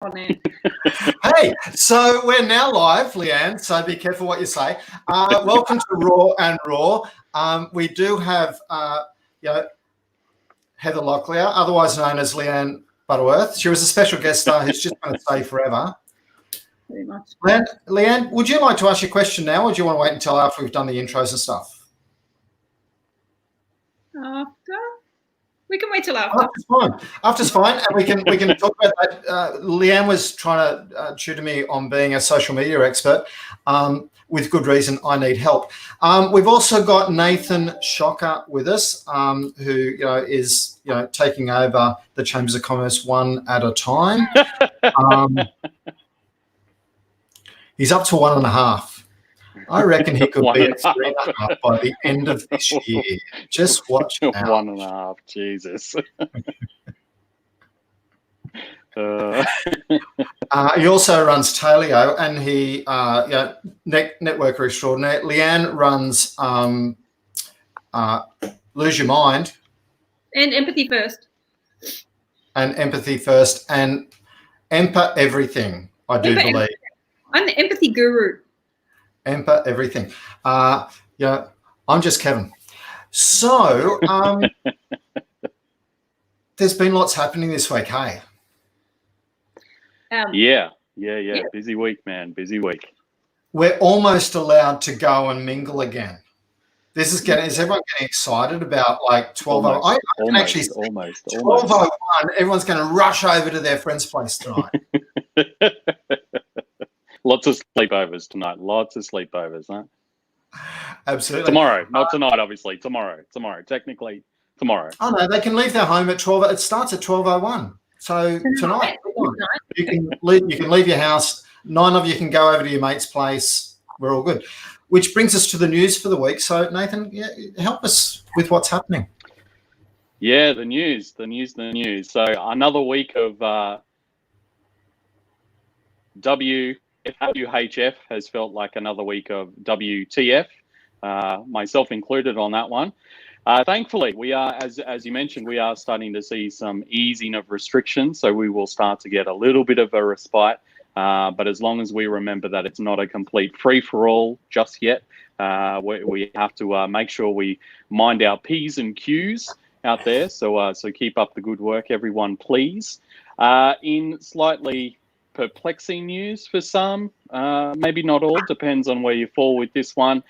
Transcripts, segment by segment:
on air. Hey, so we're now live, Leanne, so be careful what you say. Welcome to Raw and Raw. We do have Heather Locklear, otherwise known as Leanne Butterworth. She was a special guest star who's just going to stay forever. Very much. Leanne, would you like to ask your question now, or do you want to wait until after we've done the intros and stuff? After? We can wait till after. After's fine. After's fine, and we can talk about that. Leanne was trying to tutor me on being a social media expert. With good reason, I need help. We've also got Nathan Shocker with us, who is taking over the Chambers of Commerce one at a time. He's up to 1.5. I reckon he could be at 3.5 by the end of this year. Just watch out. 1.5, Jesus. He also runs Taleo, and he networker extraordinaire. Leanne runs Lose Your Mind And Empathy First. And Empathy First and Empa Everything. I do believe. I'm the empathy guru. Empa Everything. I'm just Kevin. So there's been lots happening this week, hey? Yeah. Busy week, man. Busy week. We're almost allowed to go and mingle again. Is everyone getting excited about like 12:01? I can actually see 12:01. Everyone's going to rush over to their friend's place tonight. Lots of sleepovers tonight. Lots of sleepovers, huh? Absolutely. Tomorrow, not tonight, obviously. Tomorrow. Technically, tomorrow. Oh no, they can leave their home at 12. It starts at 12:01. So tonight, you can leave your house. 9 of you can go over to your mate's place. We're all good. Which brings us to the news for the week. So Nathan, help us with what's happening. Yeah, the news. So another week of WHF has felt like another week of WTF, myself included on that one. Thankfully, we are, as you mentioned, we are starting to see some easing of restrictions, so we will start to get a little bit of a respite. But as long as we remember that it's not a complete free-for-all just yet, we have to make sure we mind our P's and Q's out there. So keep up the good work, everyone, please. In slightly perplexing news for some, maybe not all, depends on where you fall with this one.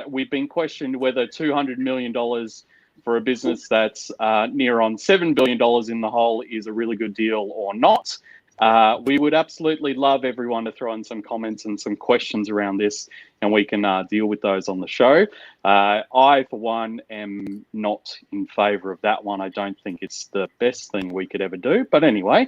We've been questioned whether $200 million for a business that's near on $7 billion in the hole is a really good deal or not. We would absolutely love everyone to throw in some comments and some questions around this, and we can deal with those on the show. I, for one, am not in favour of that one. I don't think it's the best thing we could ever do. But anyway,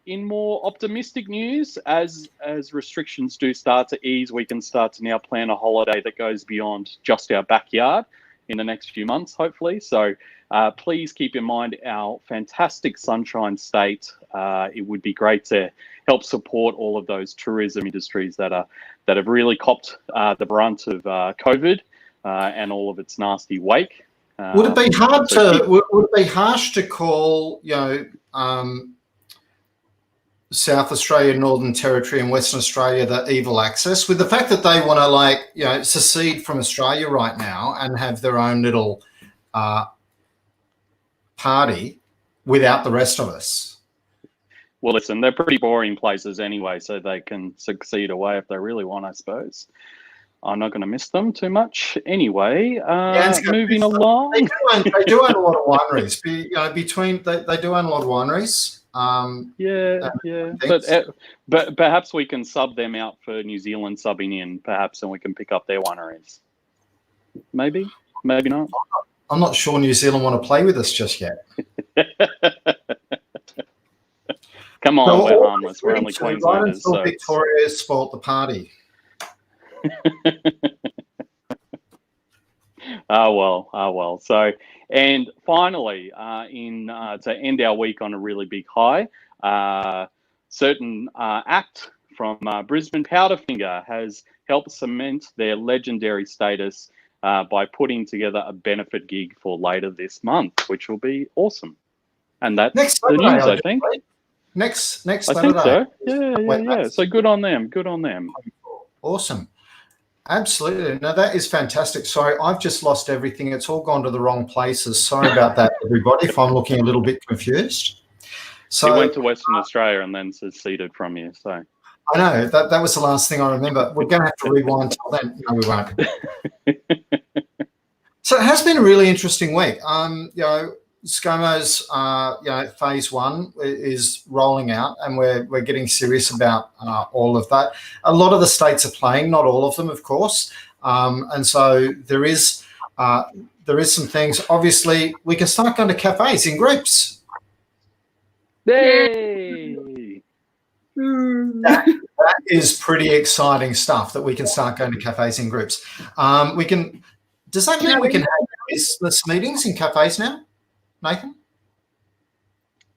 in more optimistic news, as restrictions do start to ease, we can start to now plan a holiday that goes beyond just our backyard in the next few months, hopefully. So please keep in mind our fantastic Sunshine State. It would be great to help support all of those tourism industries that have really copped the brunt of COVID and all of its nasty wake. Would it be would it be harsh to call South Australia, Northern Territory, and Western Australia the evil axis, with the fact that they want to secede from Australia right now and have their own little party without the rest of us? Well, listen, they're pretty boring places anyway, so they can succeed away if they really want, I suppose. I'm not going to miss them too much. Anyway, moving along. They do own a lot of wineries. They do own a lot of wineries. But perhaps we can sub them out for New Zealand subbing in, perhaps, and we can pick up their wineries. Maybe not. I'm not sure New Zealand want to play with us just yet. Come on, we're harmless. We're only Queenslanders. So Victoria spoilt the party. Oh well. So, and finally, to end our week on a really big high, certain act from Brisbane, Powderfinger, has helped cement their legendary status by putting together a benefit gig for later this month, which will be awesome. And that's next the Saturday, news, I think. Next I Saturday. think so. Yeah. That's So good on them. Good on them. awesome. Absolutely. No, that is fantastic. Sorry, I've just lost everything. It's all gone to the wrong places. Sorry about that, everybody, if I'm looking a little bit confused. So He went to Western Australia and then seceded from you. So I know that was the last thing I remember. We're going to have to rewind till then. No, we won't. So it has been a really interesting week. ScoMo's phase 1 is rolling out, and we're getting serious about all of that. A lot of the states are playing, not all of them, of course, and so there is some things. Obviously, we can start going to cafes in groups. Yay! That is pretty exciting stuff that we can start going to cafes in groups. We can. Does that mean we can have business meetings in cafes now, Nathan?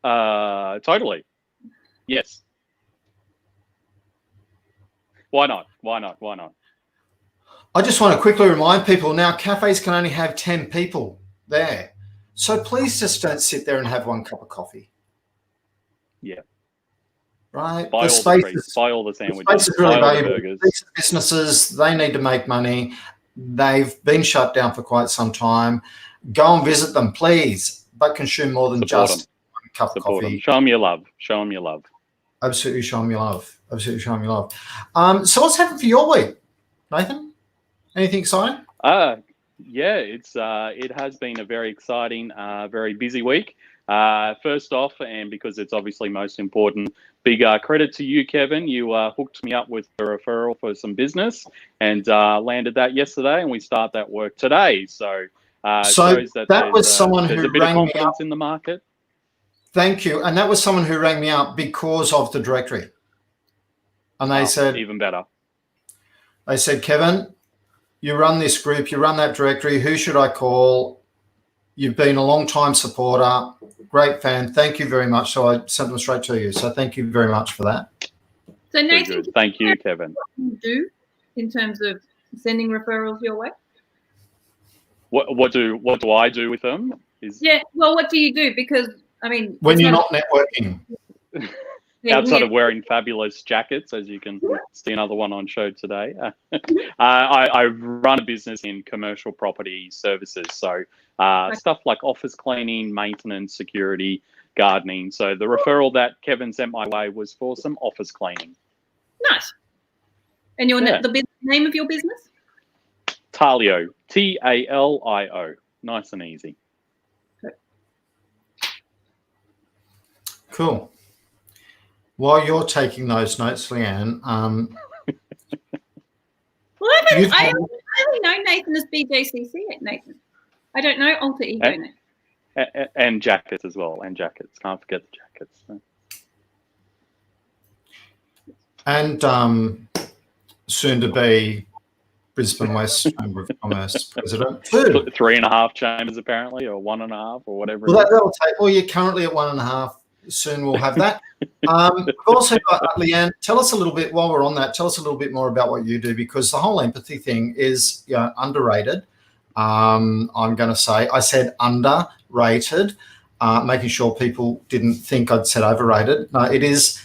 Totally. Yes. Why not? I just want to quickly remind people now cafes can only have 10 people there. So please just don't sit there and have one cup of coffee. Yeah. Right? Buy all the sandwiches. The space is really buy all the valuable. burgers. These businesses, they need to make money. They've been shut down for quite some time. Go and visit them, please, but consume more than Support just one cup of Support coffee. them. Show them your love. Show them your love. Absolutely show them your love. Absolutely show them your love. So what's happened for your week, Nathan? Anything exciting? Yeah, it has been a very exciting, very busy week. First off, and because it's obviously most important, big credit to you, Kevin. You hooked me up with a referral for some business and landed that yesterday, and we start that work today. So shows that was someone there's who a bit of rang me confidence up. in the market. Thank you. And that was someone who rang me up because of the directory. And they said, even better. They said, Kevin, you run this group, you run that directory. Who should I call? You've been a long-time supporter, great fan. Thank you very much. So I sent them straight to you. So thank you very much for that. So Nathan, thank you, Kevin. What do you do in terms of sending referrals your way? What do I do with them? Well, what do you do? Because I mean, when you're not networking. Outside of wearing fabulous jackets, as you can see another one on show today, I run a business in commercial property services. So stuff like office cleaning, maintenance, security, gardening. So the referral that Kevin sent my way was for some office cleaning. Nice. And the name of your business? Talio, Talio. Nice and easy. Cool. While you're taking those notes, Leanne, well, I only know Nathan as BJCC at Nathan. I don't know Alter Ego Nathan. And jackets as well, and jackets. Can't forget the jackets. And soon to be Brisbane West Chamber of Commerce president too. 3.5 chambers apparently, or 1.5, or whatever. Well, that'll take. Well, you're currently at 1.5. Soon we'll have that. We've also got Leanne. Tell us a little bit while we're on that. Tell us a little bit more about what you do, because the whole empathy thing is underrated. I'm going to say I said underrated, making sure people didn't think I'd said overrated. No, it is.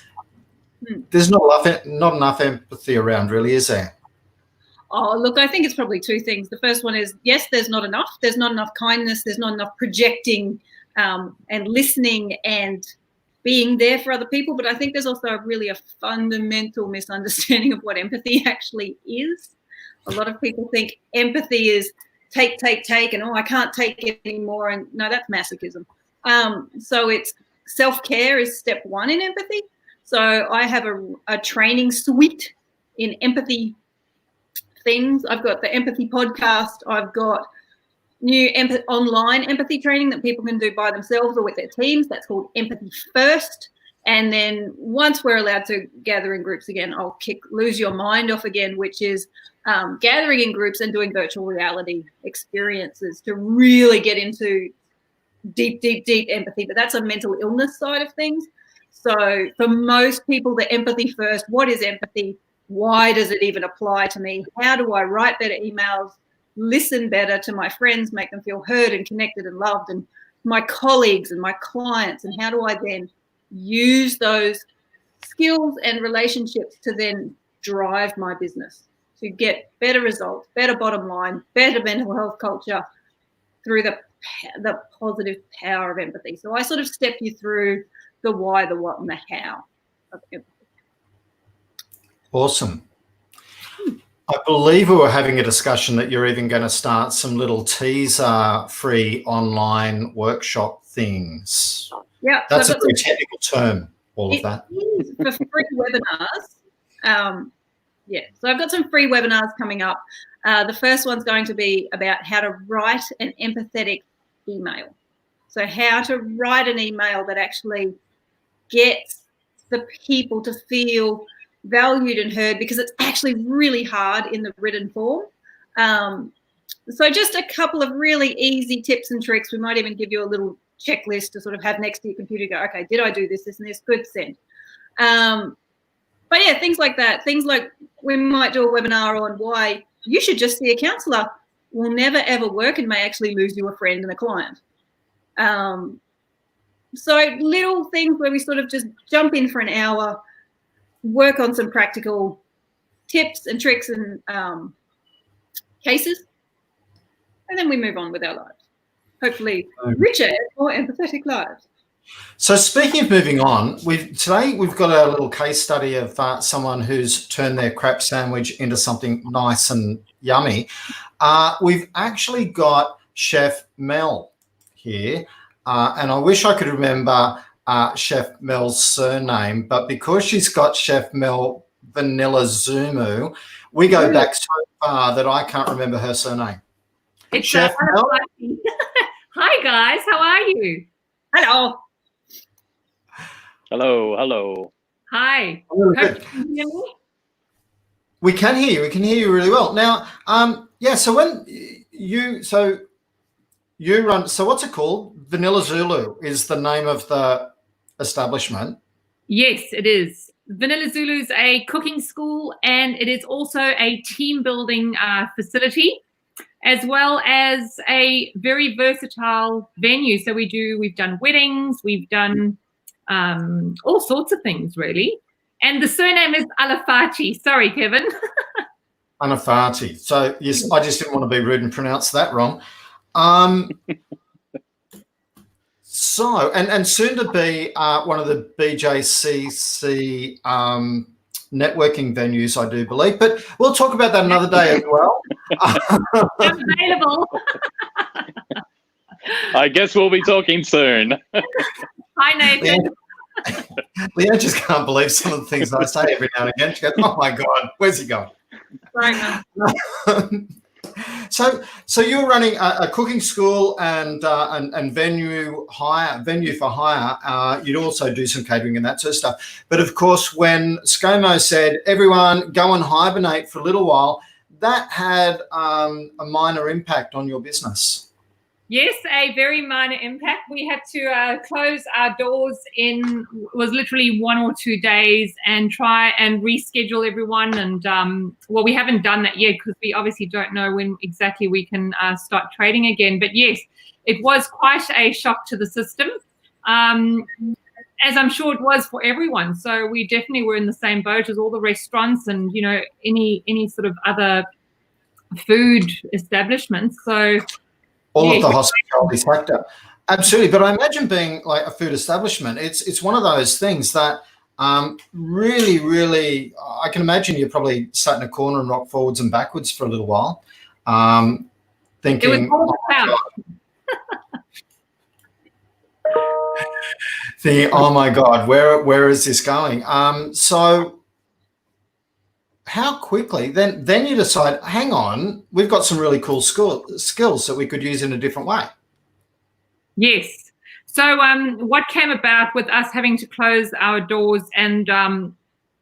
There's not enough empathy around, really, is there? Oh, look, I think it's probably two things. The first one is, yes, there's not enough. There's not enough kindness. There's not enough projecting and listening and being there for other people. But I think there's also a fundamental misunderstanding of what empathy actually is. A lot of people think empathy is take, and I can't take it anymore. And no, that's masochism. So it's self-care is step one in empathy. So I have a training suite in empathy things. I've got the empathy podcast. I've got new online empathy training that people can do by themselves or with their teams. That's called Empathy First. And then once we're allowed to gather in groups again, I'll Lose Your Mind off again, which is gathering in groups and doing virtual reality experiences to really get into deep empathy. But that's a mental illness side of things. So for most people, the empathy first, what is empathy? Why does it even apply to me? How do I write better emails, listen better to my friends, make them feel heard and connected and loved, and my colleagues and my clients? And how do I then use those skills and relationships to then drive my business to get better results, better bottom line, better mental health culture through the positive power of empathy. So I sort of step you through the why, the what, and the how of empathy. Awesome. I believe we were having a discussion that you're even going to start some little teaser-free online workshop things. Yeah, that's a very technical term. All of that is for free webinars. So I've got some free webinars coming up. The first one's going to be about how to write an empathetic email. So how to write an email that actually gets the people to feel valued and heard, because it's actually really hard in the written form. So just a couple of really easy tips and tricks. We might even give you a little checklist to sort of have next to your computer. Go, okay, did I do this, and this? Good, send. But yeah, things like that. Things like we might do a webinar on why you should just see a counsellor. Will never ever work and may actually lose you a friend and a client. So little things where we sort of just jump in for an hour, work on some practical tips and tricks and cases, and then we move on with our lives. Hopefully richer and more empathetic lives. So speaking of moving on, today we've got a little case study of someone who's turned their crap sandwich into something nice and yummy. We've actually got Chef Mel here, and I wish I could remember Chef Mel's surname, but because she's got Chef Mel Vanilla Zumu, we go back so far that I can't remember her surname. It's Chef Mel. Hi guys, how are you? Hello. Hello. Hi. We can hear you. We can hear you really well. Now, so when you run, so what's it called? Vanilla Zulu is the name of the establishment. Yes, it is. Vanilla Zulu is a cooking school, and it is also a team building facility, as well as a very versatile venue. So we've done weddings, we've done all sorts of things, really. And the surname is Alafati. Sorry, Kevin. Alafati. So yes, I just didn't want to be rude and pronounce that wrong. So, and soon to be one of the BJCC networking venues, I do believe. But we'll talk about that another day as well. I'm available. I guess we'll be talking soon. Hi, Nathan. Leanne just can't believe some of the things I say every now and again. She goes, "Oh my God, where's he going?" Right. So you're running a cooking school and venue for hire. You'd also do some catering and that sort of stuff. But of course, when ScoMo said everyone go and hibernate for a little while, that had a minor impact on your business. Yes, a very minor impact. We had to close our doors was literally 1 or 2 days and try and reschedule everyone. And we haven't done that yet because we obviously don't know when exactly we can start trading again. But yes, it was quite a shock to the system, as I'm sure it was for everyone. So we definitely were in the same boat as all the restaurants and, any sort of other food establishments. So all of the hospitality sector. Absolutely. But I imagine being like a food establishment, it's one of those things that really, really, I can imagine you're probably sat in a corner and rock forwards and backwards for a little while, thinking, oh my God, where is this going? So how quickly then you decide, hang on, we've got some really cool skills that we could use in a different way. Yes. So what came about with us having to close our doors, and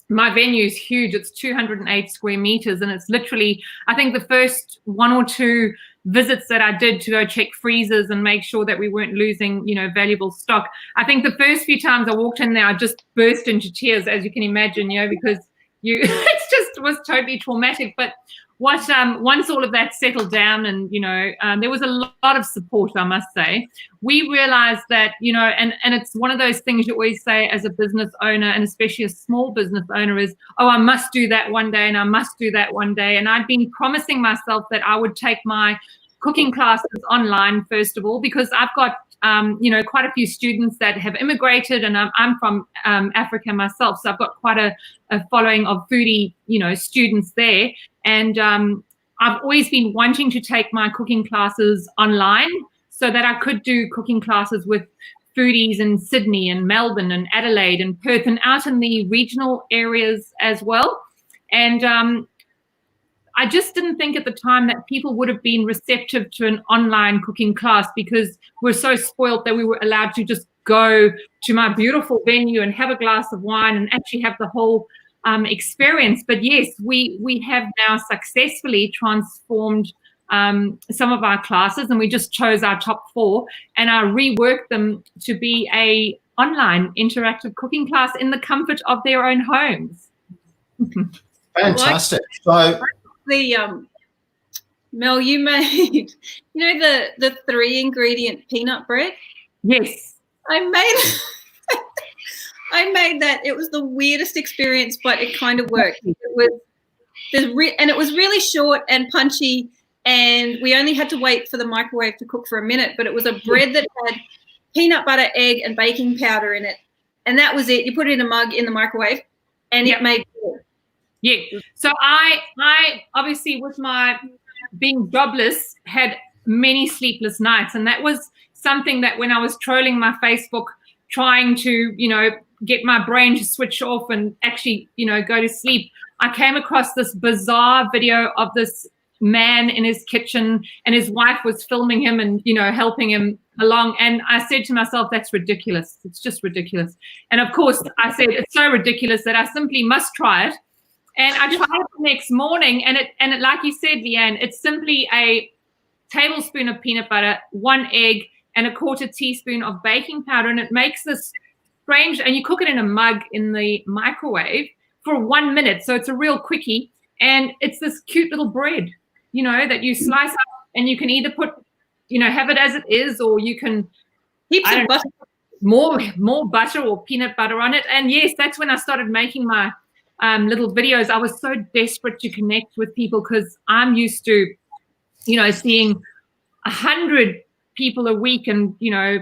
my venue is huge. It's 208 square meters, and it's literally, I think the first 1 or 2 visits that I did to go check freezers and make sure that we weren't losing, valuable stock. I think the first few times I walked in there, I just burst into tears, as you can imagine, because it just was totally traumatic. But once all of that settled down, and there was a lot of support, I must say, we realized that and it's one of those things you always say as a business owner, and especially a small business owner, is, oh, I must do that one day, and I must do that one day. And I'd been promising myself that I would take my cooking classes online, first of all, because I've got quite a few students that have immigrated, and I'm from Africa myself, so I've got quite a following of foodie students there. And I've always been wanting to take my cooking classes online so that I could do cooking classes with foodies in Sydney and Melbourne and Adelaide and Perth and out in the regional areas as well. And I just didn't think at the time that people would have been receptive to an online cooking class, because we're so spoiled that we were allowed to just go to my beautiful venue and have a glass of wine and actually have the whole experience. But yes, we have now successfully transformed some of our classes, and we just chose our top 4, and I reworked them to be a online interactive cooking class in the comfort of their own homes. Fantastic. So Mel, you made the 3-ingredient peanut bread. Yes, I made that. It was the weirdest experience, but it kind of worked. It was really short and punchy, and we only had to wait for the microwave to cook for a minute. But it was a bread that had peanut butter, egg, and baking powder in it, and that was it. You put it in a mug in the microwave, and it made bread. Yeah. So I obviously, with my being jobless, had many sleepless nights, and that was something that when I was trolling my Facebook, trying to get my brain to switch off and actually go to sleep, I came across this bizarre video of this man in his kitchen, and his wife was filming him and helping him along, and I said to myself, that's ridiculous. It's just ridiculous. And of course I said, it's so ridiculous that I simply must try it. And I tried it the next morning, and it, like you said, Leanne, it's simply a tablespoon of peanut butter, 1 egg, and a 1/4 teaspoon of baking powder, and it makes this strange. And you cook it in a mug in the microwave for 1 minute, so it's a real quickie. And it's this cute little bread, that you slice up, and you can either put, have it as it is, or you can heaps of butter, more butter or peanut butter on it. And yes, that's when I started making my little videos. I was so desperate to connect with people, because I'm used to, seeing 100 people a week, and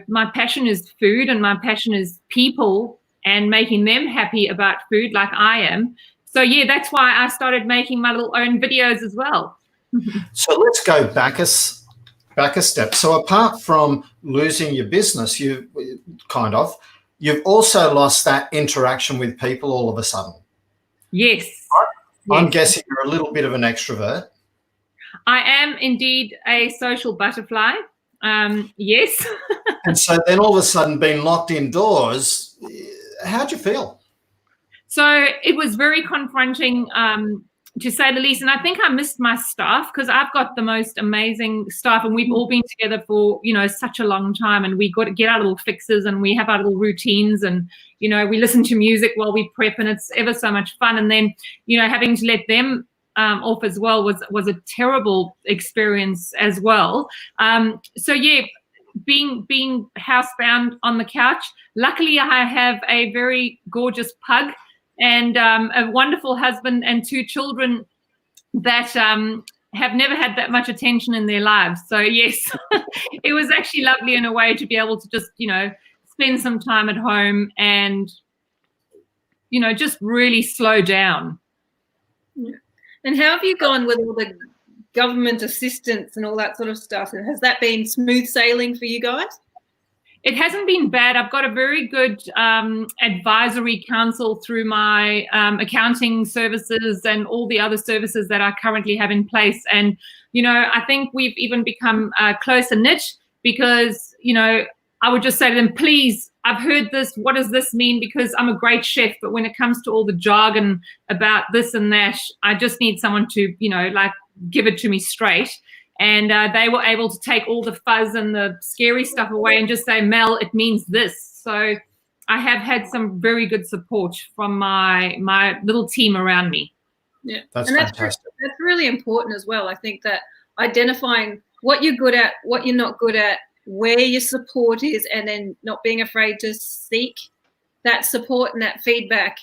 my passion is food, and my passion is people, and making them happy about food like I am. So yeah, that's why I started making my little own videos as well. So let's go back a step. So apart from losing your business, you've also lost that interaction with people all of a sudden. Yes. I'm guessing you're a little bit of an extrovert. I am indeed a social butterfly. Yes. And so then all of a sudden being locked indoors, how'd you feel? So it was very confronting, to say the least. And I think I missed my staff, because I've got the most amazing staff, and we've all been together for, such a long time, and we got to get our little fixes, and we have our little routines, and, we listen to music while we prep, and it's ever so much fun. And then, having to let them off as well was a terrible experience as well. So yeah, being housebound on the couch. Luckily, I have a very gorgeous pug and a wonderful husband and 2 children that have never had that much attention in their lives. So yes, it was actually lovely in a way to be able to just, spend some time at home and, just really slow down. Yeah. And how have you gone with all the government assistance and all that sort of stuff? Has that been smooth sailing for you guys? It hasn't been bad. I've got a very good advisory council through my accounting services and all the other services that I currently have in place. And, I think we've even become closer knit, because, I would just say to them, please, I've heard this. What does this mean? Because I'm a great chef, but when it comes to all the jargon about this and that, I just need someone to, give it to me straight. And they were able to take all the fuzz and the scary stuff away and just say, Mel, it means this. So I have had some very good support from my little team around me. Yeah, that's and fantastic. That's really important as well. I think that identifying what you're good at, what you're not good at, where your support is, and then not being afraid to seek that support and that feedback.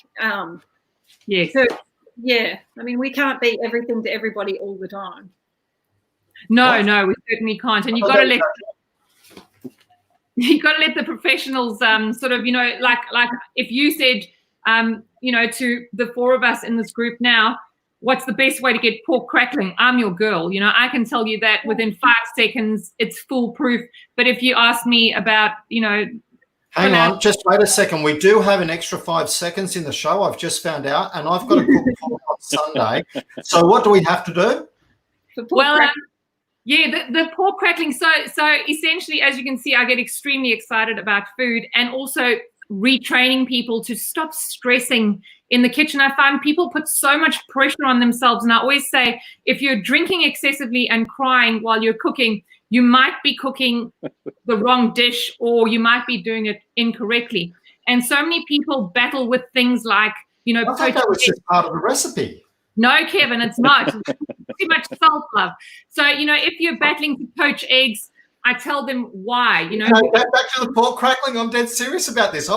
Yes. So, yeah, I mean, we can't be everything to everybody all the time. No, we certainly can't. And you've got to let the professionals sort of, like if you said, to the four of us in this group now, what's the best way to get pork crackling? I'm your girl. I can tell you that within 5 seconds, it's foolproof. But if you ask me about, Hang on, just wait a second. We do have an extra 5 seconds in the show. I've just found out, and I've got to cook pork on Sunday. So what do we have to do? The pork crackling. So essentially, as you can see, I get extremely excited about food, and also retraining people to stop stressing in the kitchen. I find people put so much pressure on themselves, and I always say, if you're drinking excessively and crying while you're cooking, you might be cooking the wrong dish, or you might be doing it incorrectly. And so many people battle with things like, I thought that was just part of the recipe. No, Kevin, it's not. Too much self-love. So, if you're battling to poach eggs, I tell them why. Back to the pork crackling. I'm dead serious about this.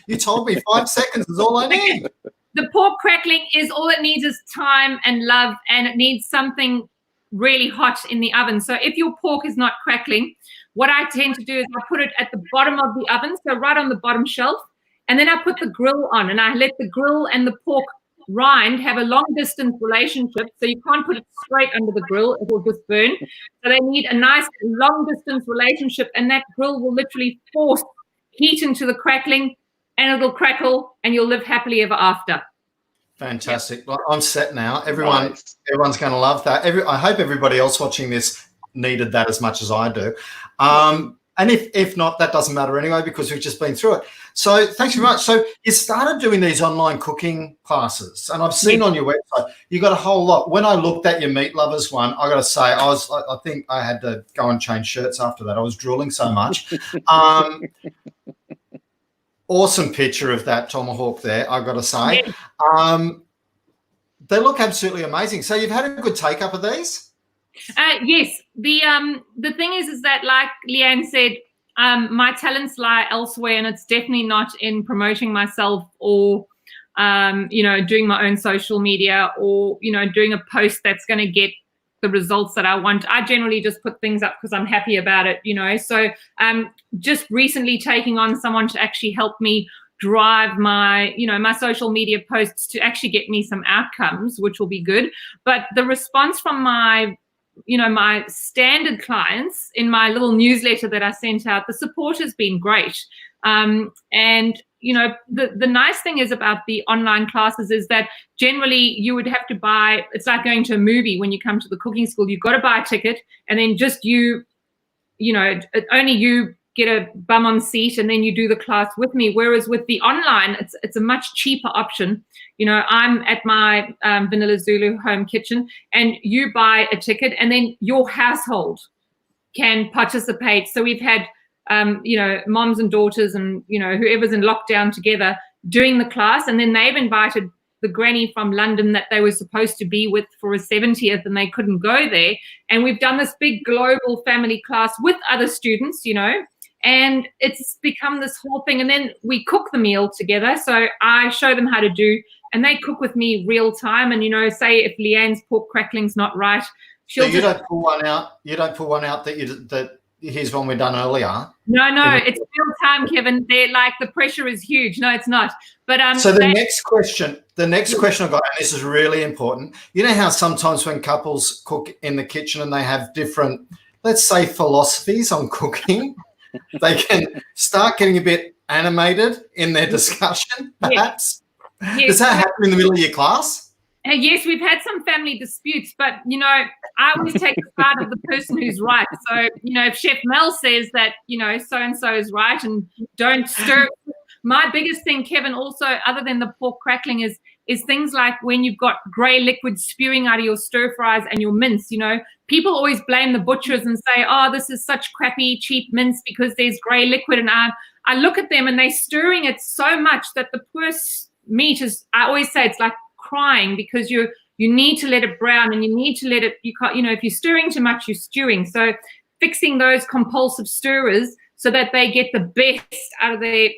You told me 5 seconds is all I need. The pork crackling is all it needs is time and love, and it needs something really hot in the oven. So if your pork is not crackling, what I tend to do is I put it at the bottom of the oven, so right on the bottom shelf, and then I put the grill on, and I let the grill and the pork rind have a long distance relationship. So you can't put it straight under the grill, it will just burn. So they need a nice long distance relationship, and that grill will literally force heat into the crackling, and it'll crackle, and you'll live happily ever after. Fantastic. Well, I'm set now. Everyone's going to love that. I hope everybody else watching this needed that as much as I do. And if not, that doesn't matter anyway, because we've just been through it. So thanks very much. So you started doing these online cooking classes, and I've seen on your website, you got a whole lot. When I looked at your Meat Lovers one, I got to say, I think I had to go and change shirts after that. I was drooling so much. Awesome picture of that tomahawk there, I've got to say. They look absolutely amazing. So you've had a good take-up of these? Yes. The thing is that, like Leanne said, my talents lie elsewhere, and it's definitely not in promoting myself or, doing my own social media or, doing a post that's going to get the results that I want. I generally just put things up because I'm happy about it, So just recently taking on someone to actually help me drive my, my social media posts to actually get me some outcomes, which will be good. But the response from my standard clients in my little newsletter that I sent out, the support has been great. The nice thing is about the online classes is that generally you would have to buy, it's like going to a movie when you come to the cooking school, you've got to buy a ticket, and then just only you get a bum on seat, and then you do the class with me. Whereas with the online, it's a much cheaper option. I'm at my Vanilla Zulu home kitchen, and you buy a ticket, and then your household can participate. So we've had, moms and daughters and, whoever's in lockdown together doing the class, and then they've invited the granny from London that they were supposed to be with for a 70th, and they couldn't go there. And we've done this big global family class with other students, and it's become this whole thing. And then we cook the meal together. So I show them how to do, and they cook with me real time. And, say if Leanne's pork crackling's not right, she'll don't pull one out. You don't pull one out that here's one we done earlier. No, it's real time, Kevin. They're like, the pressure is huge. No, it's not. But so the next question I've got, and this is really important. You know how sometimes when couples cook in the kitchen and they have different, let's say, philosophies on cooking, they can start getting a bit animated in their discussion, perhaps. Yes. Does that happen in the middle of your class? Yes, we've had some family disputes, but, I always take the part of the person who's right. So, if Chef Mel says that, so-and-so is right and don't stir. My biggest thing, Kevin, also, other than the pork crackling, is things like when you've got grey liquid spewing out of your stir fries and your mince. People always blame the butchers and say, oh, this is such crappy, cheap mince because there's grey liquid. And I look at them and they're stirring it so much that the poor meat is, I always say it's like crying, because you're You need to let it brown, and you need to let it, you can't, if you're stirring too much, you're stewing. So fixing those compulsive stirrers so that they get the best out of their,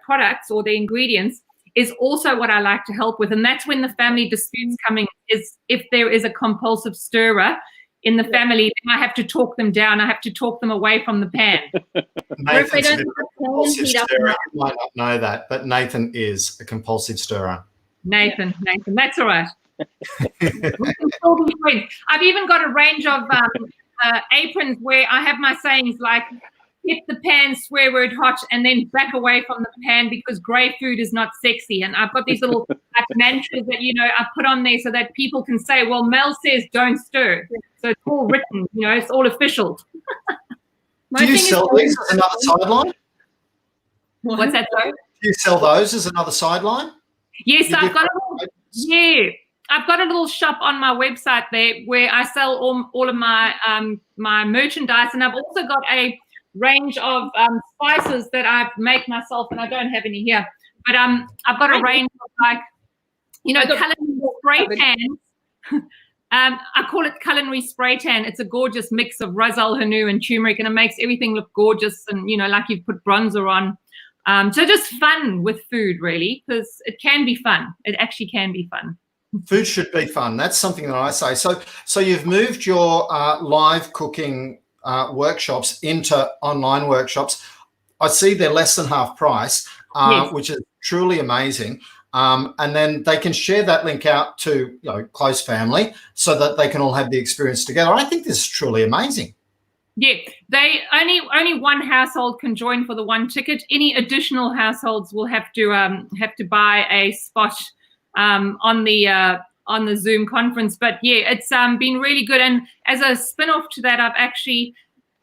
products or their ingredients is also what I like to help with. And that's when the family disputes coming is if there is a compulsive stirrer in the family, then I have to talk them down. I have to talk them away from the pan. Nathan's a compulsive stirrer. You might not know that, but Nathan is a compulsive stirrer. Nathan, that's all right. I've even got a range of aprons where I have my sayings like, hit the pan, swear word hot, and then back away from the pan because grey food is not sexy. And I've got these little mantras that, I put on there so that people can say, well, Mel says don't stir. So it's all written, it's all official. Do you sell these as another sideline? What's that, though? Do you sell those as another sideline? Yes, I've got a little shop on my website there where I sell all of my my merchandise, and I've also got a range of spices that I make myself, and I don't have any here, but I've got a range of culinary spray tans. I call it culinary spray tan. It's a gorgeous mix of Ras Al Hanout and turmeric, and it makes everything look gorgeous and like you've put bronzer on. So just fun with food, really, because it can be fun. It actually can be fun. Food should be fun. That's something that I say. So you've moved your live cooking workshops into online workshops. I see they're less than half price, yes, which is truly amazing. And then they can share that link out to close family so that they can all have the experience together. I think this is truly amazing. Yeah, they only one household can join for the one ticket. Any additional households will have to buy a spot on the Zoom conference. But yeah, it's been really good. And as a spin-off to that, I've actually,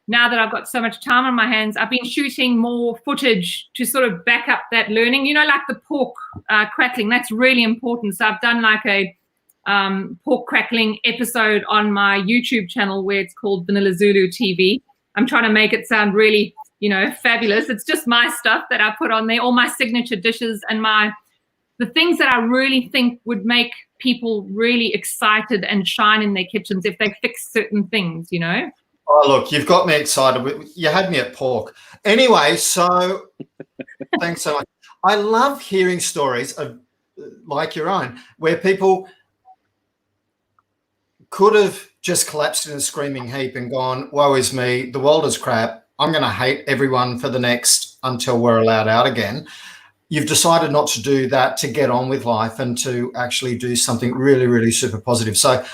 now that I've got so much time on my hands, I've been shooting more footage to sort of back up that learning. Like the pork crackling, that's really important. So I've done like a pork crackling episode on my YouTube channel where it's called Vanilla Zulu TV. I'm trying to make it sound really, fabulous. It's just my stuff that I put on there, all my signature dishes and the things that I really think would make people really excited and shine in their kitchens if they fix certain things, Oh, look, you've got me excited. You had me at pork. Anyway, so thanks so much. I love hearing stories of like your own where people could have just collapsed in a screaming heap and gone, woe is me, the world is crap, I'm going to hate everyone for the next until we're allowed out again. You've decided not to do that, to get on with life and to actually do something really, really super positive. So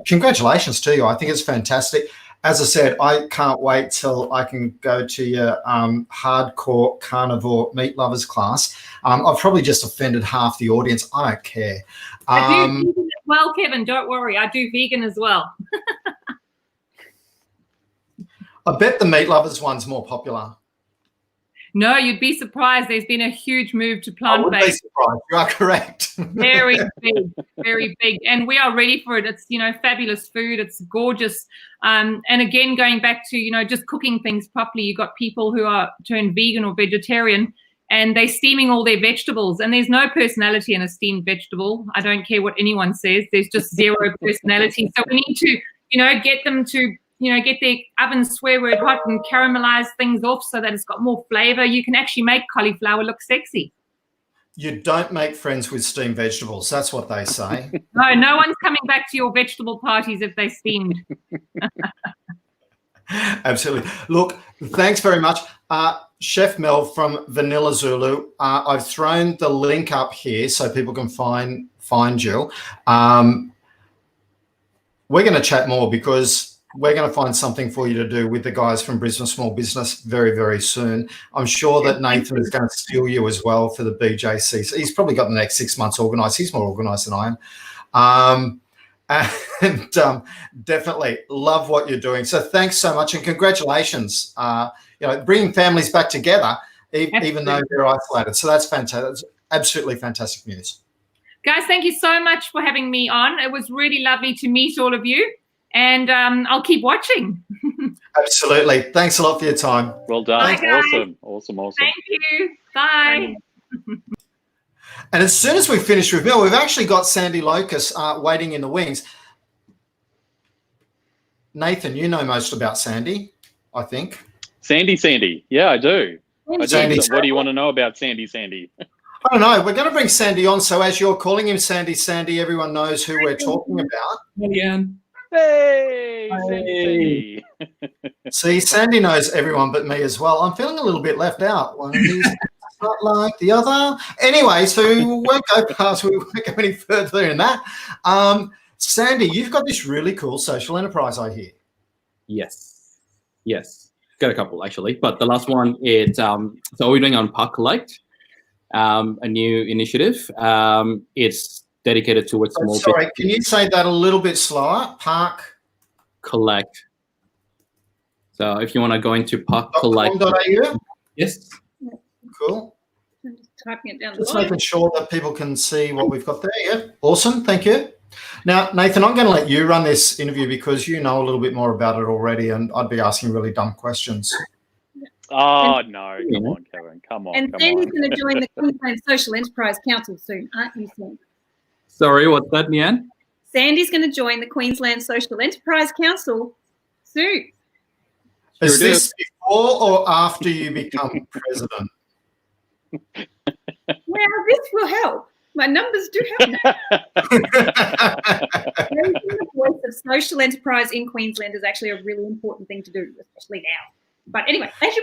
congratulations to you. I think it's fantastic. As I said, I can't wait till I can go to your hardcore carnivore meat lovers class. I've probably just offended half the audience. I don't care. I do vegan as well, Kevin. Don't worry. I do vegan as well. I bet the meat lovers one's more popular. No, you'd be surprised. There's been a huge move to plant-based. I would be surprised. You are correct. Very big, very big. And we are ready for it. It's, fabulous food. It's gorgeous. And again, going back to, just cooking things properly, you've got people who are turned vegan or vegetarian and they're steaming all their vegetables. And there's no personality in a steamed vegetable. I don't care what anyone says. There's just zero personality. So we need to, get them to, get their oven swear word hot and caramelize things off so that it's got more flavor. You can actually make cauliflower look sexy. You don't make friends with steamed vegetables. That's what they say. No one's coming back to your vegetable parties if they're steamed. Absolutely. Look, thanks very much. Chef Mel from Vanilla Zulu. I've thrown the link up here so people can find you. We're going to chat more because we're going to find something for you to do with the guys from Brisbane Small Business very, very soon. I'm sure that Nathan is going to steal you as well for the BJC. So he's probably got the next 6 months organised. He's more organised than I am. And definitely love what you're doing. So thanks so much and congratulations. Bringing families back together, even though they're isolated. So that's fantastic. That's absolutely fantastic news. Guys, thank you so much for having me on. It was really lovely to meet all of you. And I'll keep watching. Absolutely. Thanks a lot for your time. Well done. Bye, awesome. Thank you. Bye. And as soon as we finish with Bill, we've actually got Sandy Locust waiting in the wings. Nathan, you know most about Sandy, I think. Sandy. Yeah, I do. Sandy. What do you want to know about Sandy? I don't know. We're going to bring Sandy on. So as you're calling him Sandy, everyone knows who we're talking about. Again. Hey, Sandy. See, Sandy knows everyone but me as well. I'm feeling a little bit left out. One of these not like the other. Anyway, so we won't go past, we won't go any further in that. Sandy, you've got this really cool social enterprise, I hear. Yes. Got a couple actually, but the last one is so we're doing on Park Collect, a new initiative. It's dedicated towards small. Sorry, can you say that a little bit slower? Park Collect. So if you want to go into Park Collect. .com.au? Yes. Cool. I'm just typing it down. Just making sure that people can see what we've got there. Yeah, awesome. Thank you. Now, Nathan, I'm going to let you run this interview because you know a little bit more about it already, and I'd be asking really dumb questions. Oh, no. Come on, Kevin. Come on. And Sandy's going to join the Queensland Social Enterprise Council soon, aren't you, Sandy? Sorry, what's that, Leanne? Sandy's going to join the Queensland Social Enterprise Council soon. Is this before or after you become president? Well, this will help. My numbers do help now. Raising the voice of social enterprise in Queensland is actually a really important thing to do, especially now. But anyway, as you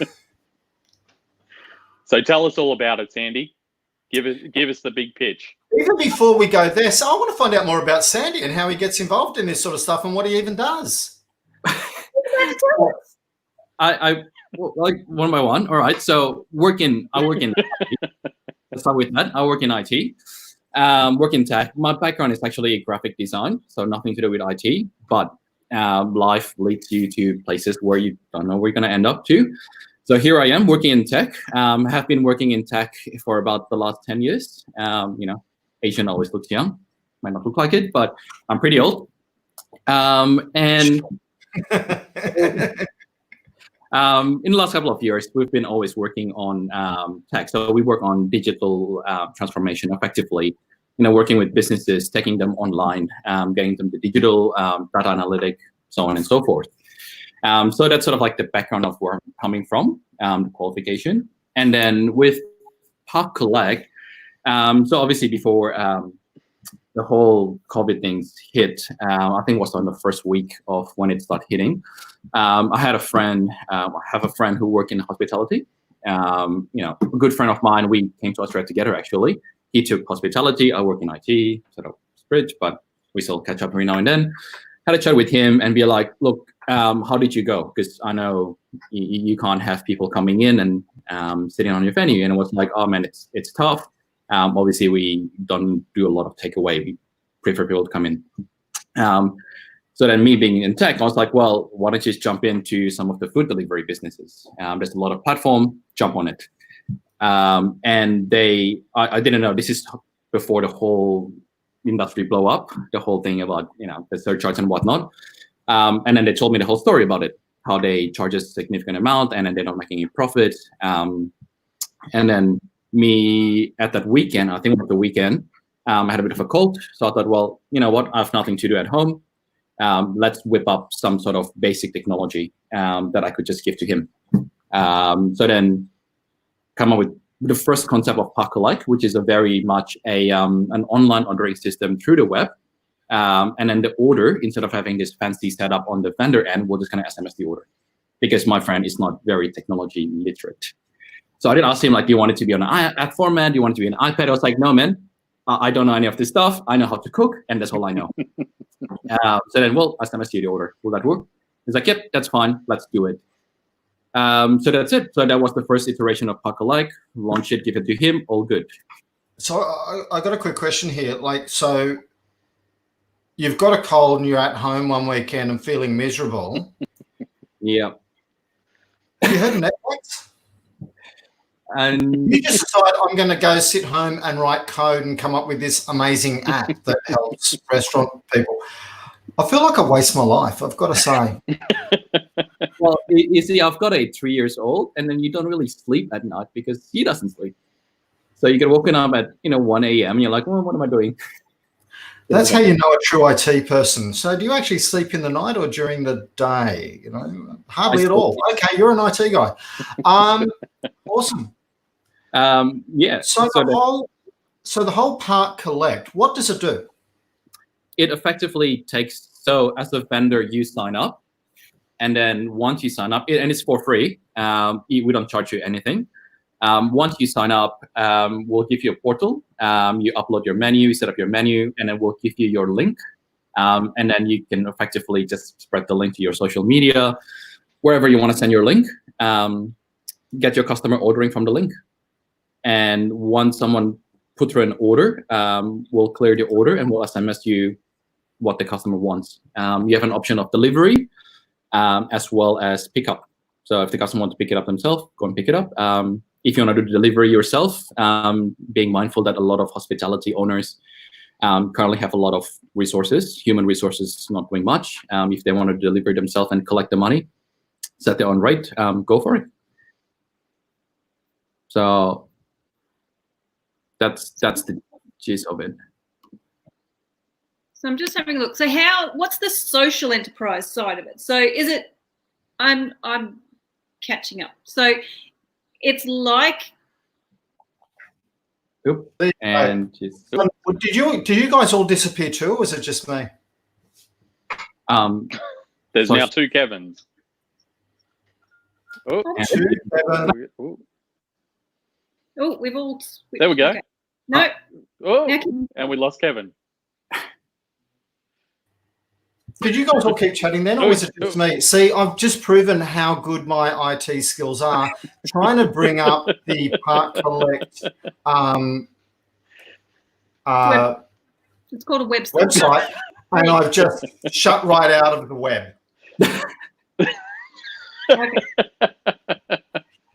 were. So tell us all about it, Sandy. Give us the big pitch. Even before we go there, so I want to find out more about Sandy and how he gets involved in this sort of stuff and what he even does. I like one by one. All right. So I work in let's start with that. I work in IT. Work in tech. My background is actually graphic design, so nothing to do with IT, but life leads you to places where you don't know where you're going to end up to. So here I am working in tech. Have been working in tech for about the last 10 years. Asian always looks young. Might not look like it, but I'm pretty old. In the last couple of years, we've been always working on tech. So we work on digital transformation effectively, working with businesses, taking them online, getting them to digital, data analytic, so on and so forth. So that's sort of like the background of where I'm coming from, the qualification. And then with Park Collect, so obviously before the whole COVID things hit, I think it was on the first week of when it started hitting. I had a friend, I have a friend who worked in hospitality. A good friend of mine, we came to Australia together actually. He took hospitality, I work in IT, sort of bridge, but we still catch up every now and then. Had a chat with him and be like, look, how did you go? Because I know you can't have people coming in and sitting on your venue. And it was like, oh man, it's tough. Obviously, we don't do a lot of takeaway. We prefer people to come in. So then me being in tech, I was like, well, why don't you just jump into some of the food delivery businesses? There's a lot of platform, jump on it. And I didn't know, this is before the whole industry blow up, the whole thing about, the surcharge and whatnot. And then they told me the whole story about it, how they charge a significant amount and then they're not making any profit. And then me at that weekend, I think it was the weekend, I had a bit of a cold. So I thought, well, you know what? I have nothing to do at home. Let's whip up some sort of basic technology that I could just give to him. So then come up with the first concept of Park Collect, which is a very much an online ordering system through the web. And then the order, instead of having this fancy setup on the vendor end, we're just going to SMS the order because my friend is not very technology literate. So I did ask him, like, do you want it to be on an iPad format? Do you want it to be an iPad? I was like, no, man, I don't know any of this stuff. I know how to cook, and that's all I know. So then, well, I SMS you the order. Will that work? He's like, yep, that's fine. Let's do it. So that's it. So that was the first iteration of Park Collect. Launch it, give it to him, all good. So I got a quick question here. So you've got a cold and you're at home one weekend and feeling miserable. Yeah. Have you heard of Netflix? And you just decide, I'm going to go sit home and write code and come up with this amazing app that helps restaurant people. I feel like I waste my life, I've got to say. Well, you see, I've got a 3 years old, and then you don't really sleep at night because he doesn't sleep. So you get woken up at 1 a.m. and you're like, well, what am I doing? That's how you know a true IT person. So do you actually sleep in the night or during the day? Hardly at all. Okay, you're an IT guy. Awesome. Yeah. So the whole Park Collect, what does it do? It effectively takes, so as a vendor, you sign up, and then once you sign up, and it's for free, we don't charge you anything. Once you sign up, we'll give you a portal. You upload your menu, you set up your menu, and then we'll give you your link. And then you can effectively just spread the link to your social media, wherever you want to send your link. Get your customer ordering from the link. And once someone put through an order, we'll clear the order and we'll SMS you what the customer wants. You have an option of delivery as well as pickup. So if the customer wants to pick it up themselves, go and pick it up. If you want to do the delivery yourself, being mindful that a lot of hospitality owners currently have a lot of resources, human resources not doing much. If they want to deliver themselves and collect the money, set their own rate, go for it. So that's the gist of it. So I'm just having a look. So what's the social enterprise side of it? So is it, I'm catching up. So it's like. Oop. And just, did you guys all disappear too, or was it just me? There's now two Kevins. Oh, oh, we've all. There we go. Okay. No. Oh, and we lost Kevin. Did you guys all keep chatting then, or was it just me? See, I've just proven how good my IT skills are. Trying to bring up the Park Collect it's called a website, and I've just shut right out of the web.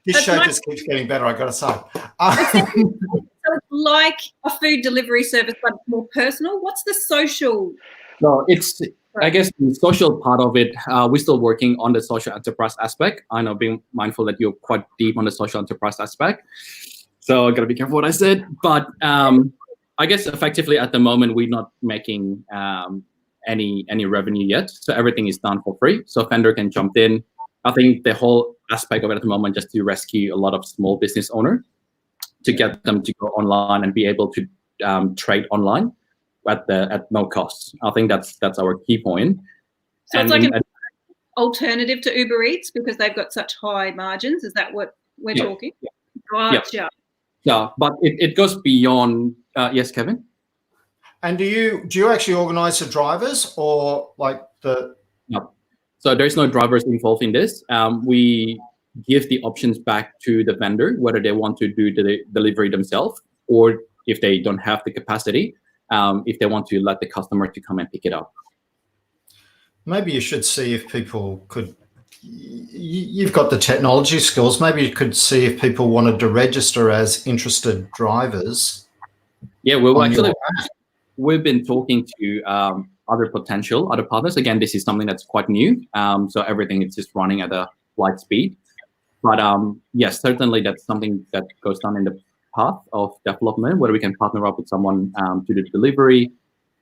This show just keeps getting better, I've got to say. So it's like a food delivery service, but more personal. What's the social? No, it's, I guess, the social part of it. We're still working on the social enterprise aspect. I know, being mindful that you're quite deep on the social enterprise aspect. So I got to be careful what I said. But I guess effectively at the moment, we're not making any revenue yet. So everything is done for free. So a vendor can jump in. I think the whole aspect of it at the moment just to rescue a lot of small business owners, to get them to go online and be able to trade online at no cost. I think that's our key point. So it's like an alternative to Uber Eats because they've got such high margins. Is that what we're talking? Yeah. Gotcha. Yeah, but it goes beyond. Yes, Kevin. And do you actually organise the drivers or like the? No. So there's no drivers involved in this. We give the options back to the vendor, whether they want to do the delivery themselves or if they don't have the capacity, if they want to let the customer to come and pick it up. Maybe you should see if people could, you've got the technology skills, maybe you could see if people wanted to register as interested drivers. Yeah, we've been talking to other partners. Again, this is something that's quite new. So everything is just running at a light speed. But yes, certainly that's something that goes down in the path of development, where we can partner up with someone to do delivery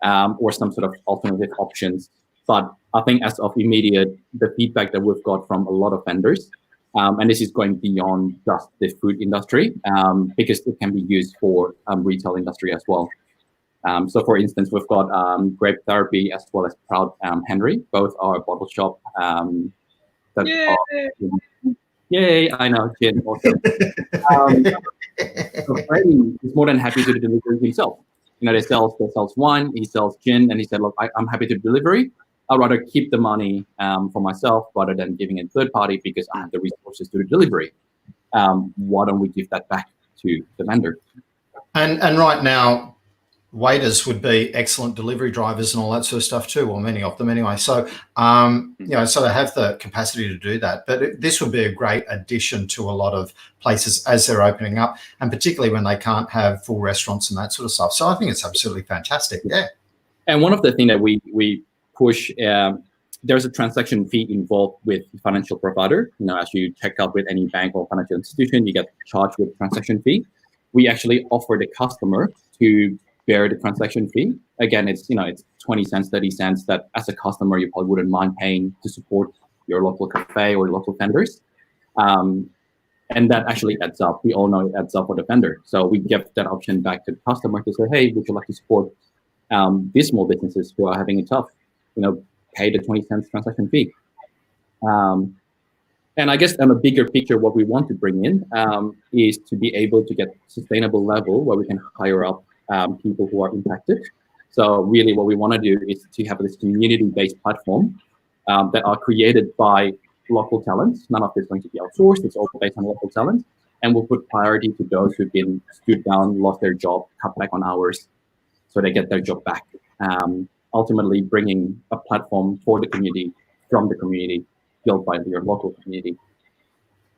or some sort of alternative options. But I think as of immediate, the feedback that we've got from a lot of vendors, and this is going beyond just the food industry, because it can be used for retail industry as well. So for instance, we've got Grape Therapy as well as Proud Henry, both are bottle shop. Yay, I know, Jen also. So Freddie is more than happy to deliver himself. They sells wine, he sells gin, and he said, look, I'm happy to delivery. I'd rather keep the money for myself rather than giving it third party because I have the resources to do delivery. Why don't we give that back to the vendor? And right now, waiters would be excellent delivery drivers and all that sort of stuff too, or many of them anyway. So, so they have the capacity to do that. But this would be a great addition to a lot of places as they're opening up, and particularly when they can't have full restaurants and that sort of stuff. So I think it's absolutely fantastic. Yeah. And one of the things that we push, there's a transaction fee involved with financial provider. As you check out with any bank or financial institution, you get charged with transaction fee. we actually offer the customer to bear the transaction fee. Again, it's 20 cents, 30 cents that as a customer you probably wouldn't mind paying to support your local cafe or local vendors. And that actually adds up. We all know it adds up for the vendor. So we give that option back to the customer to say, hey, would you like to support these small businesses who are having it tough? Pay the 20 cents transaction fee. And I guess on a bigger picture, what we want to bring in is to be able to get sustainable level where we can hire up people who are impacted. So really what we want to do is to have this community-based platform that are created by local talents. None of this is going to be outsourced. It's all based on local talent. And we'll put priority to those who've been stood down, lost their job, cut back on hours, so they get their job back. Ultimately bringing a platform for the community, from the community, built by your local community.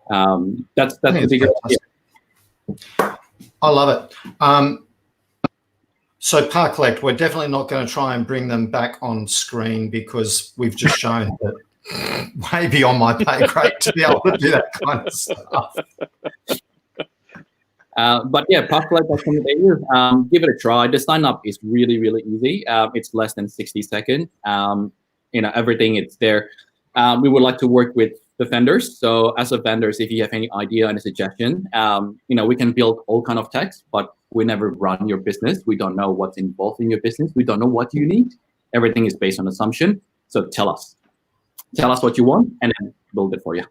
That's the bigger idea. I love it. So Parcollect, we're definitely not going to try and bring them back on screen because we've just shown that way beyond my pay grade to be able to do that kind of stuff. But yeah, Parcollect.com.au, give it a try. The sign up is really, really easy. It's less than 60 seconds. Everything it's there. We would like to work with the vendors. So as a vendors, if you have any idea and a suggestion, we can build all kind of text, but we never run your business. We don't know what's involved in your business. We don't know what you need. Everything is based on assumption. So tell us what you want and then build it for you.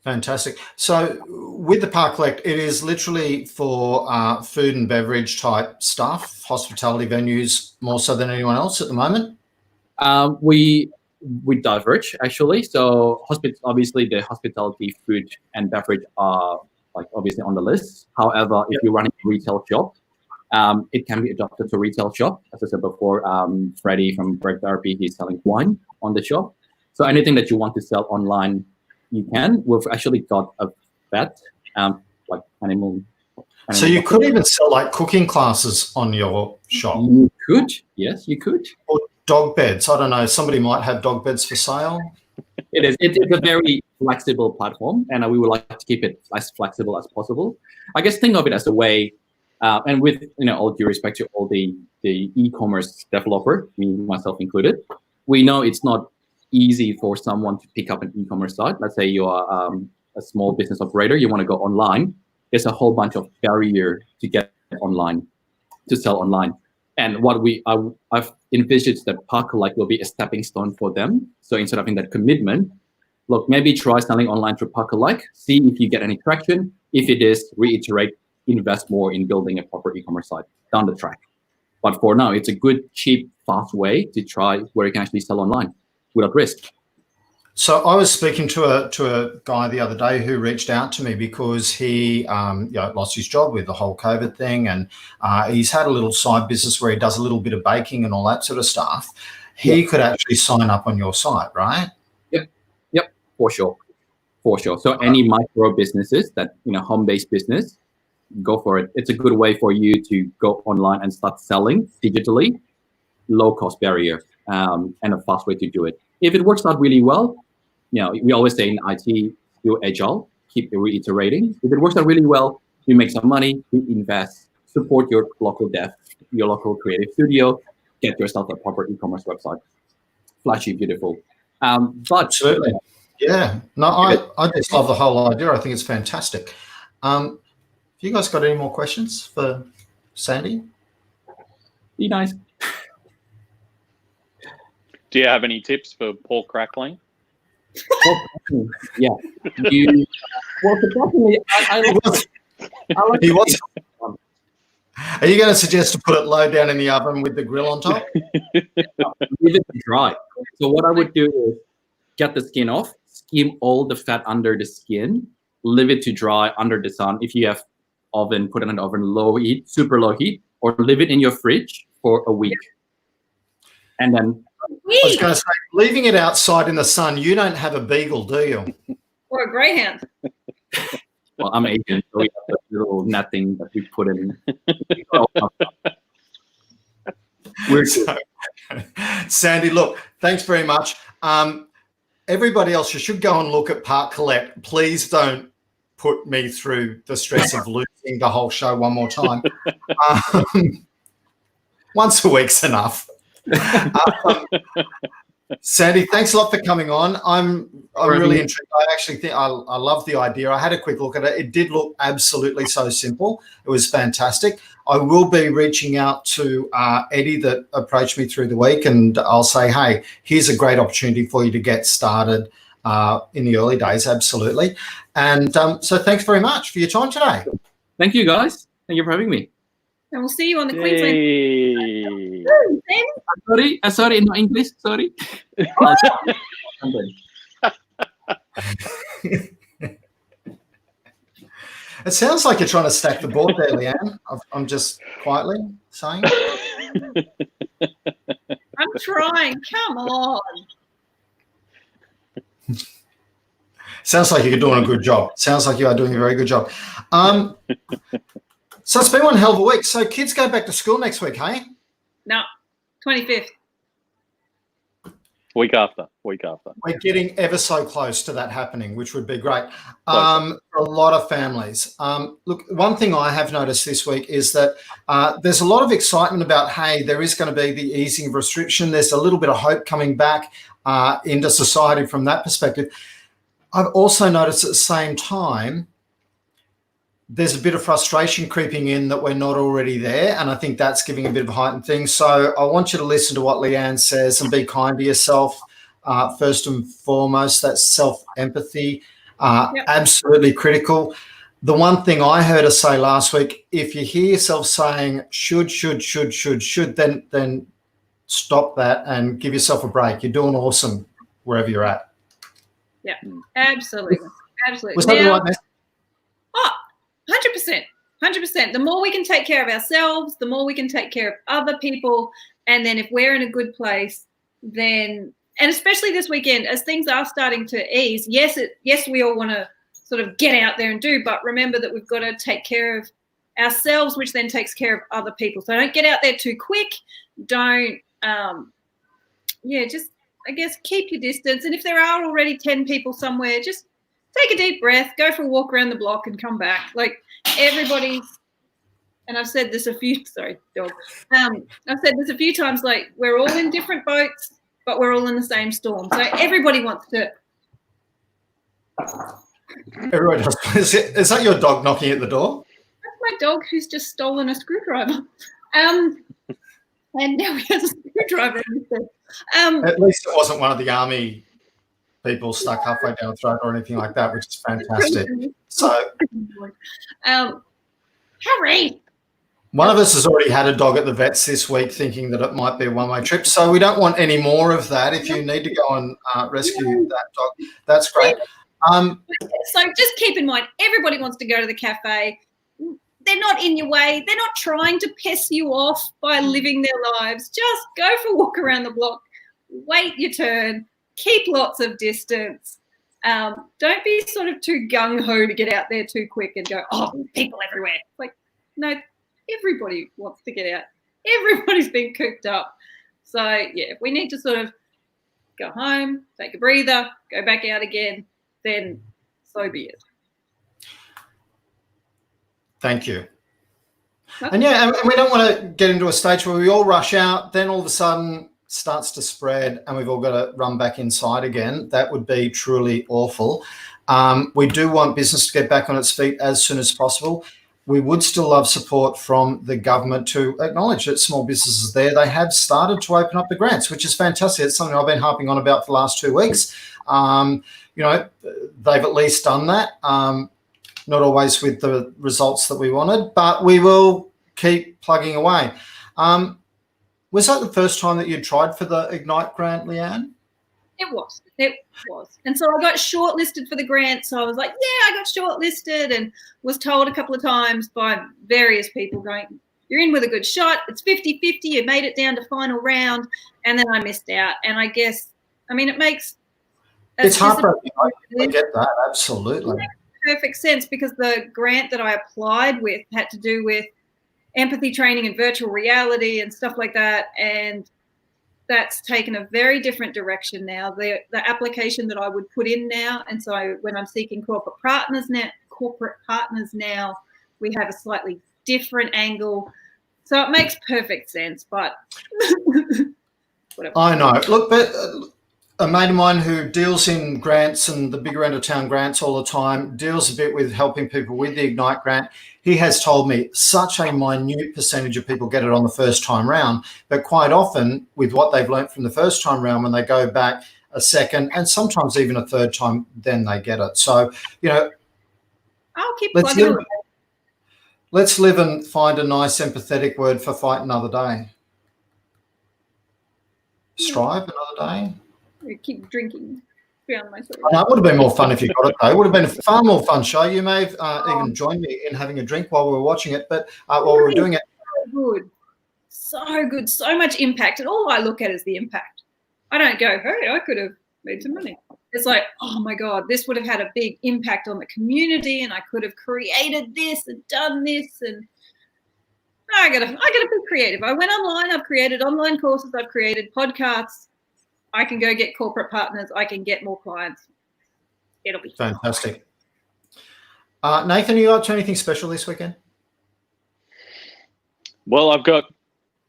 Fantastic. So with the Parcollect, it is literally for food and beverage type stuff, hospitality venues, more so than anyone else at the moment? We diverge actually. So obviously the hospitality, food and beverage are obviously on the list. However, if you're running a retail shop, it can be adopted to retail shop. As I said before, Freddie from Break Therapy, he's selling wine on the shop. So anything that you want to sell online, you can. We've actually got a vet, like animal. So you could even sell cooking classes on your shop. You could, yes, you could. Or dog beds. I don't know. Somebody might have dog beds for sale. It is. It's a very flexible platform, and we would like to keep it as flexible as possible. I guess think of it as a way, and with all due respect to all the e-commerce developer, me myself included, we know it's not easy for someone to pick up an e-commerce site. Let's say you are a small business operator, you want to go online. There's a whole bunch of barrier to get online, to sell online. And what I've envisaged that Parcollect will be a stepping stone for them. So instead of having that commitment, look, maybe try selling online through Parcollect, see if you get any traction. If it is, reiterate, invest more in building a proper e-commerce site down the track. But for now, it's a good, cheap, fast way to try where you can actually sell online without risk. So I was speaking to a guy the other day who reached out to me because he lost his job with the whole COVID thing, and he's had a little side business where he does a little bit of baking and all that sort of stuff. He could actually sign up on your site, right? Yep, for sure. So any micro businesses that home-based business, go for it. It's a good way for you to go online and start selling digitally, low cost barrier, and a fast way to do it. If it works out really well, we always say in IT, do agile, keep reiterating. If it works out really well, you make some money, you invest, support your local dev, your local creative studio, get yourself a proper e-commerce website. Flashy, beautiful. But absolutely. Yeah. No, I just love the whole idea. I think it's fantastic. Have you guys got any more questions for Sandy? Be nice. Do you have any tips for pork crackling? Yeah. Surprisingly, he was. Are you going to suggest to put it low down in the oven with the grill on top? Leave it dry. So what I would do is get the skin off, skim all the fat under the skin, leave it to dry under the sun. If you have oven, put it in the oven, low heat, super low heat, or leave it in your fridge for a week. And then I was going to say, leaving it outside in the sun, you don't have a beagle, do you? Or a greyhound. Well, I'm Asian, so we have that little netting that we put in. Sandy, look, thanks very much. Everybody else, you should go and look at Parcollect. Please don't put me through the stress of losing the whole show one more time. Once a week's enough. Sandy, thanks a lot for coming on. I'm really intrigued. I actually think I love the idea. I had a quick look at it. It did look absolutely so simple. It was fantastic. I will be reaching out to Eddie that approached me through the week, and I'll say, hey, here's a great opportunity for you to get started in the early days. Absolutely. And so thanks very much for your time today. Thank you, guys. Thank you for having me. And we'll see you on the Queensland. Sorry, no English. Sorry. It sounds like you're trying to stack the board there, Leanne. I'm just quietly saying. I'm trying. Come on. Sounds like you're doing a good job. Sounds like you are doing a very good job. So it's been one hell of a week. So kids go back to school next week, hey? No, 25th. Week after. We're getting ever so close to that happening, which would be great for a lot of families. Look, one thing I have noticed this week is that there's a lot of excitement about, hey, there is going to be the easing of restriction. There's a little bit of hope coming back into society from that perspective. I've also noticed at the same time, there's a bit of frustration creeping in that we're not already there, and I think that's giving a bit of a heightened thing. So I want you to listen to what Leanne says and be kind to yourself first and foremost. That's self-empathy, absolutely critical. The one thing I heard her say last week, if you hear yourself saying should, then stop that and give yourself a break. You're doing awesome wherever you're at. Yeah, absolutely. Was that the right message? Oh, 100%. The more we can take care of ourselves, the more we can take care of other people. And then if we're in a good place, then, and especially this weekend, as things are starting to ease, yes, we all want to sort of get out there and do, but remember that we've got to take care of ourselves, which then takes care of other people. So don't get out there too quick. Don't, just, I guess, keep your distance. And if there are already 10 people somewhere, just take a deep breath, go for a walk around the block and come back. Like everybody, and I've said this a few, sorry, dog. I've said this a few times, like we're all in different boats, but we're all in the same storm. So everybody wants to. Everybody does. Is that your dog knocking at the door? That's my dog who's just stolen a screwdriver. And now he has a screwdriver in his bed. At least it wasn't one of the army people stuck halfway down the throat or anything like that, which is fantastic. So, Harry, one of us has already had a dog at the vets this week thinking that it might be a one-way trip. So we don't want any more of that. If you need to go and rescue that dog, that's great. So just keep in mind, everybody wants to go to the cafe. They're not in your way. They're not trying to piss you off by living their lives. Just go for a walk around the block. Wait your turn. Keep lots of distance. Don't be sort of too gung-ho to get out there too quick and go, oh, there's people everywhere. Like, no, everybody wants to get out. Everybody's been cooped up. So, yeah, if we need to sort of go home, take a breather, go back out again, then so be it. Thank you. And yeah, and we don't want to get into a stage where we all rush out, then all of a sudden starts to spread and we've all got to run back inside again. That would be truly awful. We do want business to get back on its feet as soon as possible. We would still love support from the government to acknowledge that small businesses there, they have started to open up the grants, which is fantastic. It's something I've been harping on about for the last 2 weeks. They've at least done that. Not always with the results that we wanted, but we will keep plugging away. Was that the first time that you tried for the Ignite grant, Leanne? It was. And so I got shortlisted for the grant. So I was like, yeah, I got shortlisted, and was told a couple of times by various people going, you're in with a good shot. It's 50-50. You made it down to final round. And then I missed out. And I guess, it makes... It's heartbreaking. I get that. Absolutely. It makes perfect sense, because the grant that I applied with had to do with empathy training and virtual reality and stuff like that, and that's taken a very different direction now. The application that I would put in now, and so when I'm seeking corporate corporate partners now. We have a slightly different angle. So it makes perfect sense, but whatever. I know. Look, but a mate of mine who deals in grants and the bigger end of town grants all the time, deals a bit with helping people with the Ignite grant. He has told me such a minute percentage of people get it on the first time round, but quite often with what they've learnt from the first time round, when they go back a second and sometimes even a third time, then they get it. So, you know, I'll keep plugging away. Let's live and find a nice empathetic word for fight another day. Strive another day. We keep drinking. Beyond my story. It would have been more fun if you got it, though. It would have been a far more fun show. You may have even joined me in having a drink while we were watching it, but while we were doing it. So good. So good. So much impact. And all I look at is the impact. I don't go, hey, I could have made some money. It's like, oh my God, this would have had a big impact on the community, and I could have created this and done this. And I gotta be creative. I went online, I've created online courses, I've created podcasts. I can go get corporate partners, I can get more clients. It'll be fantastic. Nathan, you up to anything special this weekend? Well, I've got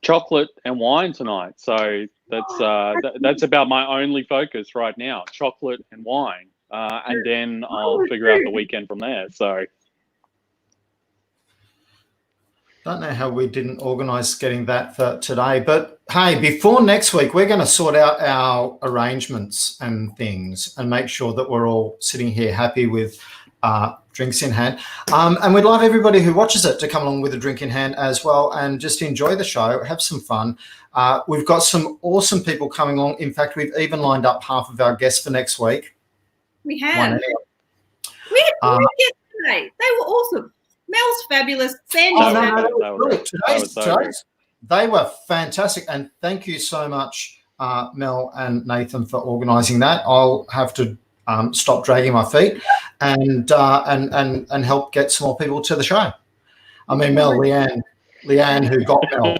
chocolate and wine tonight, so that's about my only focus right now: chocolate and wine, and then I'll figure out the weekend from there. So, don't know how we didn't organise getting that for today, but hey, before next week, we're going to sort out our arrangements and things and make sure that we're all sitting here happy with drinks in hand. And we'd love everybody who watches it to come along with a drink in hand as well and just enjoy the show, have some fun. We've got some awesome people coming along. In fact, we've even lined up half of our guests for next week. We have. We had 3 guests today. They were awesome. Mel's fabulous. Sandy's fabulous. They were fantastic. And thank you so much, Mel and Nathan, for organising that. I'll have to stop dragging my feet and help get some more people to the show. I mean, Mel, Leanne, who got Mel.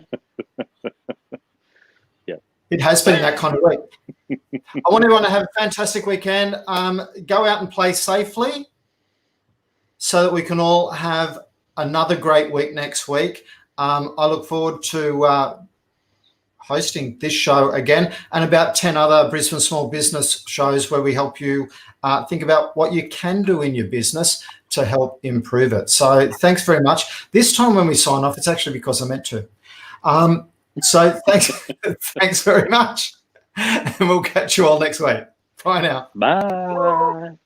Yeah, it has been that kind of week. I want everyone to have a fantastic weekend. Go out and play safely so that we can all have another great week next week. I look forward to hosting this show again and about 10 other Brisbane small business shows where we help you think about what you can do in your business to help improve it. So thanks very much. This time when we sign off, it's actually because I meant to. So thanks very much. And we'll catch you all next week. Bye now. Bye.